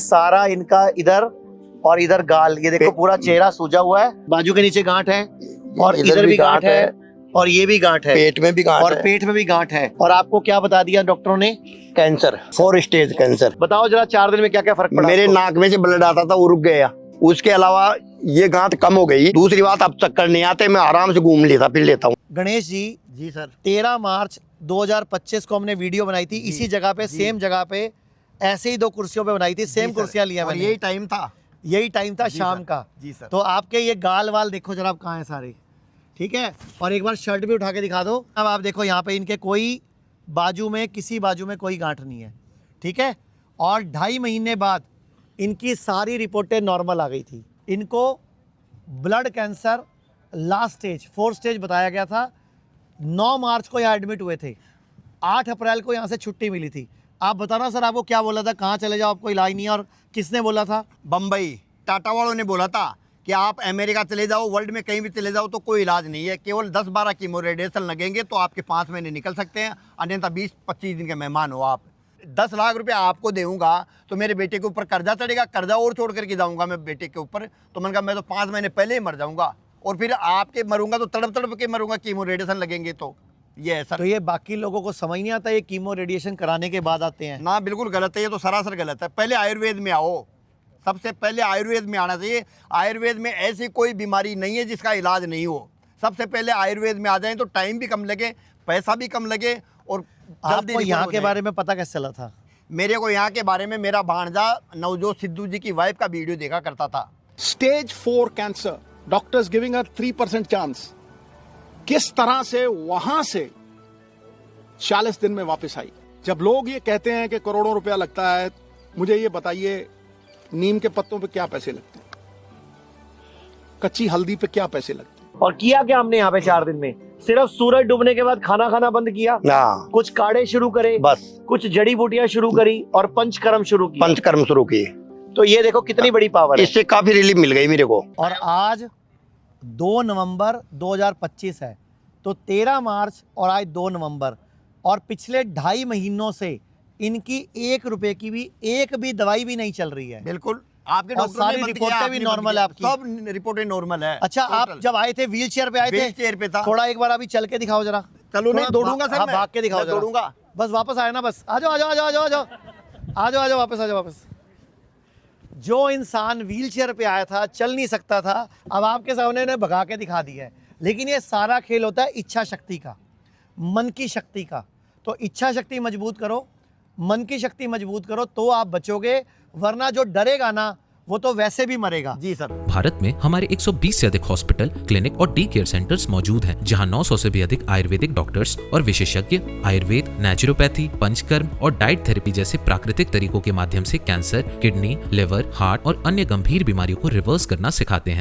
सारा इनका इधर और इधर गाल, ये देखो पूरा चेहरा सूजा हुआ है, बाजू के नीचे गांठ है और इधर भी गांठ है और ये भी गांठ है, पेट में भी गांठ और है। पेट में भी गांठ है। और आपको क्या बता दिया डॉक्टरों ने? Cancer, 4 stage cancer. बताओ जरा 4 दिन में क्या क्या फर्क पड़ा? मेरे नाक में से ब्लड आता था, वो रुक गया। उसके अलावा ये गांठ कम हो गई। दूसरी बात, अब चक्कर नहीं आते, मैं आराम से घूम लेता फिर लेता हूँ। गणेश जी, जी सर, 13 मार्च 2025 को हमने वीडियो बनाई थी, इसी जगह पे, सेम जगह पे, ऐसे ही 2 कुर्सियों पे बनाई थी, सेम कुर्सियां लिया मैंने। यही टाइम था, यही टाइम था शाम का। जी सर। तो आपके ये गाल वाल देखो जरा आप कहाँ हैं सारे, ठीक है। और एक बार शर्ट भी उठा के दिखा दो। अब आप देखो यहाँ पे इनके कोई बाजू में, किसी बाजू में कोई गांठ नहीं है, ठीक है। और 2.5 महीने बाद इनकी सारी रिपोर्टें नॉर्मल आ गई थी। इनको blood cancer last stage, 4th stage बताया गया था। 9 मार्च को यहाँ एडमिट हुए थे, 8 अप्रैल को यहाँ से छुट्टी मिली थी। आप बताना सर, आपको क्या बोला था, कहाँ चले जाओ, आपको इलाज नहीं है? और किसने बोला था? बम्बई टाटा वालों ने बोला था कि आप अमेरिका चले जाओ, वर्ल्ड में कहीं भी चले जाओ तो कोई इलाज नहीं है, केवल 10-12 कीमो रेडिएशन लगेंगे तो आपके 5 महीने निकल सकते हैं, अन्यथा 20-25 दिन के मेहमान हो आप। 10 लाख रुपए आपको दूंगा तो मेरे बेटे के ऊपर कर्जा चढ़ेगा, कर्जा और छोड़ करके जाऊंगा मैं बेटे के ऊपर, तो मैंने कहा मैं तो 5 महीने पहले ही मर जाऊंगा, और फिर आपके मरूंगा तो तड़प तड़प के मरूंगा, कीमो रेडिएशन लगेंगे तो ये है सर। तो ये बाकी लोगों को समझ नहीं आता, ये कीमो रेडिएशन कराने के बाद आते हैं ना, बिल्कुल गलत है, ये तो सरासर गलत है। पहले आयुर्वेद में आओ, सबसे पहले आयुर्वेद में आना चाहिए। आयुर्वेद में ऐसी कोई बीमारी नहीं है जिसका इलाज नहीं हो। सबसे पहले आयुर्वेद में आ जाएं तो टाइम भी कम लगे, पैसा भी कम लगे, और आपको यहाँ के बारे में पता कैसे चला था? मेरे को यहाँ के बारे में मेरा भांजा नवजोत सिद्धू जी की वाइफ का वीडियो देखा करता था। Stage 4 cancer, doctors giving a 3% chance. किस तरह से वहां से 40 दिन में वापस आई। जब लोग ये कहते हैं कि करोड़ों रुपया लगता है, मुझे ये बताइए नीम के पत्तों पे क्या पैसे लगते हैं, कच्ची हल्दी पे क्या पैसे लगते हैं? और किया क्या हमने यहाँ पे 4 दिन में? सिर्फ सूरज डूबने के बाद खाना खाना बंद किया, कुछ काढ़े शुरू करे, बस कुछ जड़ी बूटियां शुरू करी और पंचकर्म शुरू किया। पंचकर्म शुरू किए, तो ये देखो कितनी बड़ी पावर है। इससे काफी रिलीफ मिल गई मेरे को। और आज 2 नवंबर 2025 है, तो 13 मार्च और आज 2 नवंबर, और पिछले 2.5 महीनों से इनकी 1 रुपए की भी एक भी दवाई भी नहीं चल रही है। बिल्कुल, आपके और सारी रिपोर्टें भी नॉर्मल है आपकी, सब रिपोर्टें नॉर्मल है। अच्छा, आप जब आए थे व्हील चेयर पे आए थे? व्हील चेयर पे था। थोड़ा एक बार अभी चल के दिखाओ जरा। चलो नहीं, दौड़ूंगा सर, मैं भाग के दिखाओ जरा। दौड़ूंगा, बस वापस आए ना, बस आ जाओ आ जाओ आ जाओ आ जाओ आ जाओ आ जाओ वापस आ जाओ वापस। जो इंसान व्हील चेयर पे आया था, चल नहीं सकता था, अब आपके सामने ने भगा के दिखा दिया है। लेकिन ये सारा खेल होता है इच्छा शक्ति का, मन की शक्ति का। तो इच्छा शक्ति मजबूत करो, मन की शक्ति मजबूत करो, तो आप बचोगे, वरना जो डरेगा ना वो तो वैसे भी मरेगा। जी सर। भारत में हमारे 120 से अधिक हॉस्पिटल, क्लिनिक और डी केयर सेंटर्स मौजूद हैं, जहां 900 से भी अधिक आयुर्वेदिक डॉक्टर्स और विशेषज्ञ आयुर्वेद, नेचुरोपैथी, पंचकर्म और डाइट थेरेपी जैसे प्राकृतिक तरीकों के माध्यम से कैंसर, किडनी, लिवर, हार्ट और अन्य गंभीर बीमारियों को रिवर्स करना सिखाते हैं।